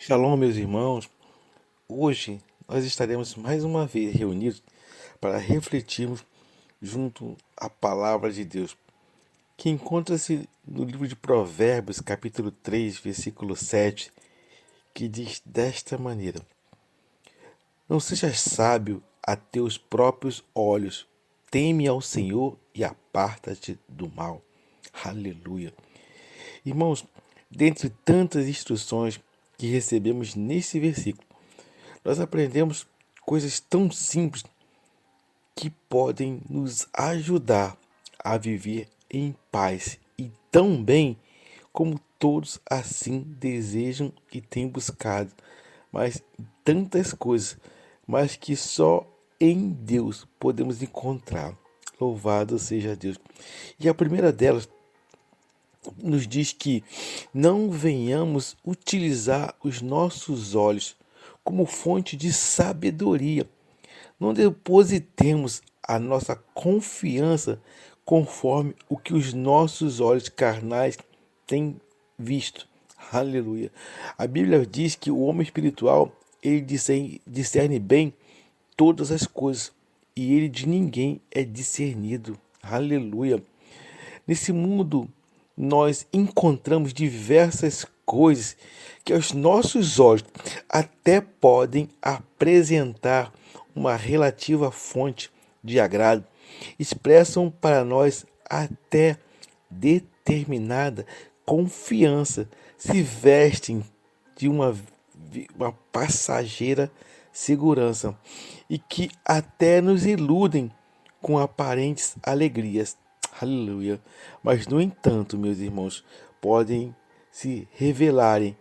Shalom, meus irmãos. Hoje nós estaremos mais uma vez reunidos para refletirmos junto à palavra de Deus, que encontra-se no livro de Provérbios, capítulo 3, versículo 7, que diz desta maneira: Não sejas sábio a teus próprios olhos, teme ao Senhor e aparta-te do mal. Aleluia. Irmãos, dentre tantas instruções que recebemos nesse versículo, nós aprendemos coisas tão simples que podem nos ajudar a viver em paz e tão bem como todos assim desejam e têm buscado, mas tantas coisas, mas que só em Deus podemos encontrar. Louvado seja Deus. E a primeira delas nos diz que não venhamos utilizar os nossos olhos como fonte de sabedoria. Não depositemos a nossa confiança conforme o que os nossos olhos carnais têm visto. Aleluia. A Bíblia diz que o homem espiritual, ele discerne bem todas as coisas e ele de ninguém é discernido. Aleluia. Nesse mundo, nós encontramos diversas coisas que aos nossos olhos até podem apresentar uma relativa fonte de agrado, expressam para nós até determinada confiança, se vestem de uma passageira segurança e que até nos iludem com aparentes alegrias. Aleluia. Mas, no entanto, meus irmãos, podem se revelarem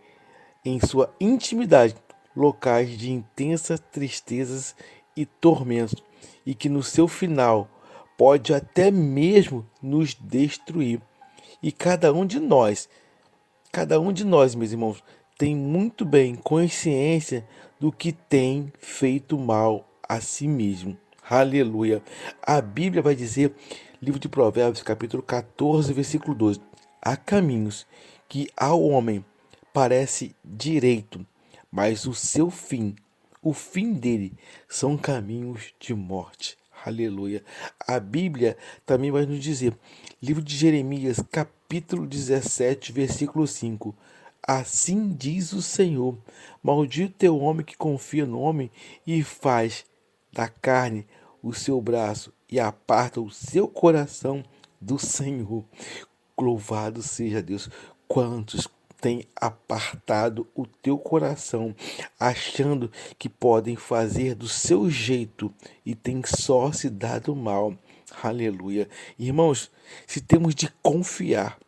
em sua intimidade locais de intensas tristezas e tormentos, e que no seu final pode até mesmo nos destruir. E cada um de nós, meus irmãos, tem muito bem consciência do que tem feito mal a si mesmo. Aleluia. A Bíblia vai dizer, livro de Provérbios, capítulo 14, versículo 12: Há caminhos que ao homem parece direito, mas o fim dele, são caminhos de morte. Aleluia. A Bíblia também vai nos dizer, livro de Jeremias, capítulo 17, versículo 5: Assim diz o Senhor: Maldito é o homem que confia no homem e faz da carne o seu braço e aparta o seu coração do Senhor. Louvado seja Deus. Quantos têm apartado o teu coração, achando que podem fazer do seu jeito e tem só se dado mal. Aleluia. Irmãos, se temos de confiar,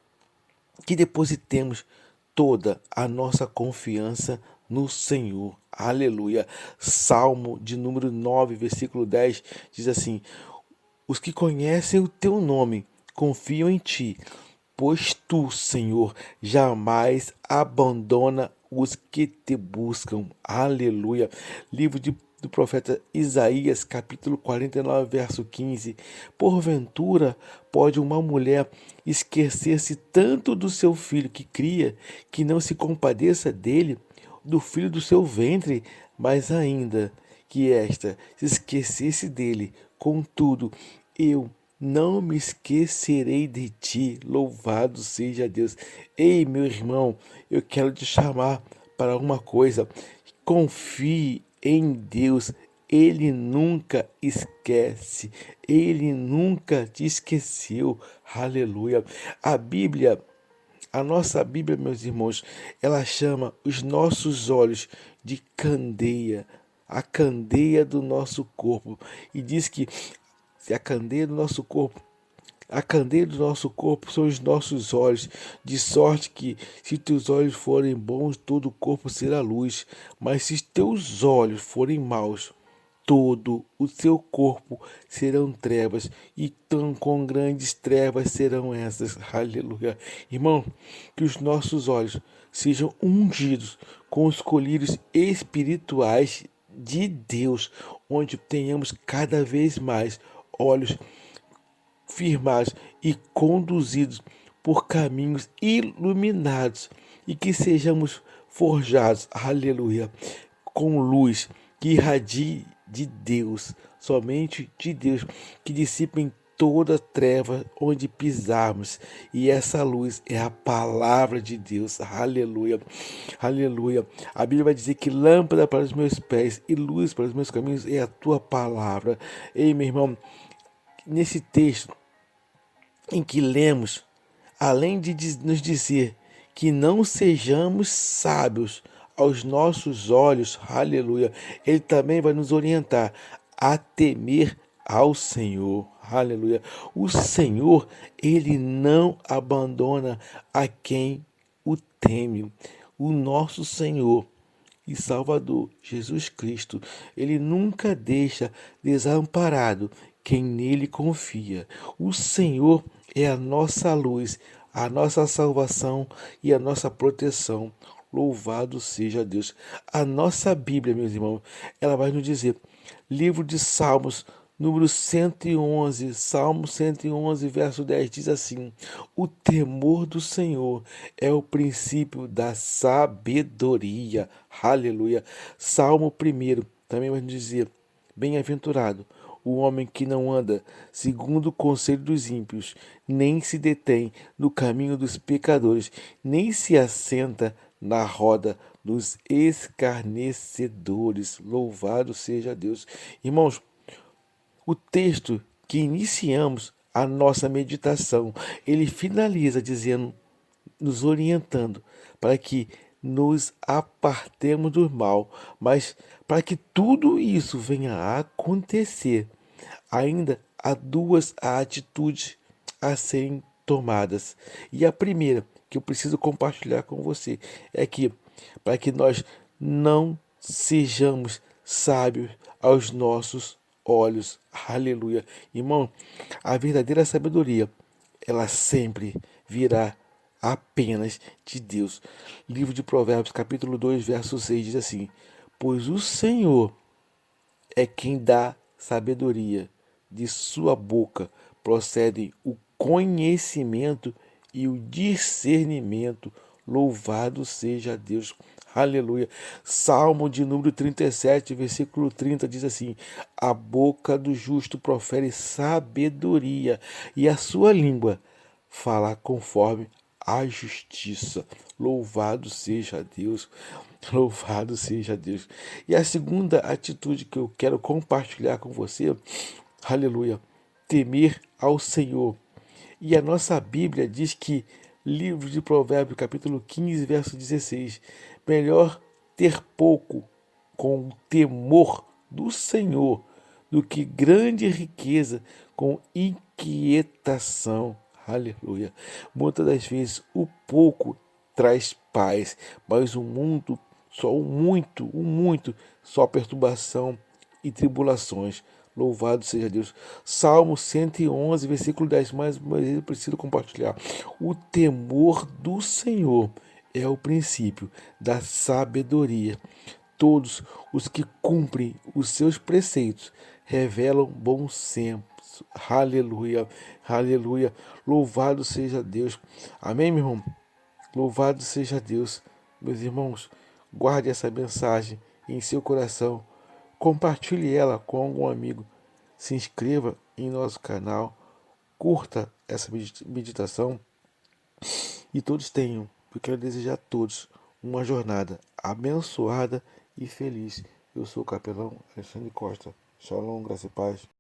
que depositemos toda a nossa confiança no Senhor. Aleluia. Salmo de número 9, versículo 10 diz assim: Os que conhecem o teu nome confiam em ti, pois tu, Senhor, jamais abandona os que te buscam. Aleluia. Livro do profeta Isaías, capítulo 49, verso 15. Porventura, pode uma mulher esquecer-se tanto do seu filho que cria, que não se compadeça dele, do filho do seu ventre, mas ainda que esta se esquecesse dele, contudo, eu não me esquecerei de ti. Louvado seja Deus. Ei, meu irmão, eu quero te chamar para uma coisa. Confie em Deus. Ele nunca esquece. Ele nunca te esqueceu. Aleluia. A nossa Bíblia, meus irmãos, ela chama os nossos olhos de candeia, a candeia do nosso corpo, e diz que se a candeia do nosso corpo são os nossos olhos, de sorte que, se teus olhos forem bons, todo o corpo será luz, mas se teus olhos forem maus, todo o seu corpo serão trevas, e tão com grandes trevas serão essas. Aleluia. Irmão, que os nossos olhos sejam ungidos com os colírios espirituais de Deus, onde tenhamos cada vez mais olhos firmados e conduzidos por caminhos iluminados, e que sejamos forjados, aleluia, com luz que irradie de Deus, somente de Deus, que dissipem toda treva onde pisarmos, e essa luz é a palavra de Deus, aleluia, aleluia. A Bíblia vai dizer que lâmpada para os meus pés e luz para os meus caminhos é a tua palavra. Ei, meu irmão, nesse texto em que lemos, além de nos dizer que não sejamos sábios aos nossos olhos, aleluia, ele também vai nos orientar a temer ao Senhor, aleluia. O Senhor, ele não abandona a quem o teme. O nosso Senhor e Salvador Jesus Cristo, ele nunca deixa desamparado quem nele confia. O Senhor é a nossa luz, a nossa salvação e a nossa proteção. Louvado seja Deus. A nossa Bíblia, meus irmãos, ela vai nos dizer, livro de Salmos, número 111, Salmo 111, verso 10, diz assim: o temor do Senhor é o princípio da sabedoria. Aleluia. Salmo 1 também vai nos dizer: bem-aventurado o homem que não anda segundo o conselho dos ímpios, nem se detém no caminho dos pecadores, nem se assenta na roda dos escarnecedores. Louvado seja Deus. Irmãos, o texto que iniciamos a nossa meditação, ele finaliza dizendo, nos orientando para que nos apartemos do mal, mas para que tudo isso venha a acontecer, ainda há duas atitudes a serem tomadas. E a primeira que eu preciso compartilhar com você é que para que nós não sejamos sábios aos nossos olhos. Aleluia. Irmão, a verdadeira sabedoria, ela sempre virá apenas de Deus. Livro de Provérbios, capítulo 2, verso 6 diz assim: pois o Senhor é quem dá sabedoria, de sua boca procedem o conhecimento e o discernimento. Louvado seja Deus. Aleluia. Salmo de número 37, versículo 30 diz assim: a boca do justo profere sabedoria e a sua língua fala conforme a justiça. Louvado seja Deus. Louvado seja Deus. E a segunda atitude que eu quero compartilhar com você, aleluia, temer ao Senhor. E a nossa Bíblia diz que, livro de Provérbios, capítulo 15, verso 16, melhor ter pouco com temor do Senhor do que grande riqueza com inquietação. Aleluia. Muitas das vezes o pouco traz paz, mas o muito, só perturbação e tribulações. Louvado seja Deus. Salmo 111, versículo 10. Mais uma vez eu preciso compartilhar. O temor do Senhor é o princípio da sabedoria. Todos os que cumprem os seus preceitos revelam bom senso. Aleluia, aleluia. Louvado seja Deus. Amém, meu irmão? Louvado seja Deus. Meus irmãos, guarde essa mensagem em seu coração. Compartilhe ela com algum amigo. Se inscreva em nosso canal. Curta essa meditação. E todos tenham, eu quero desejar a todos uma jornada abençoada e feliz. Eu sou o capelão Alexandre Costa. Shalom, graça e paz.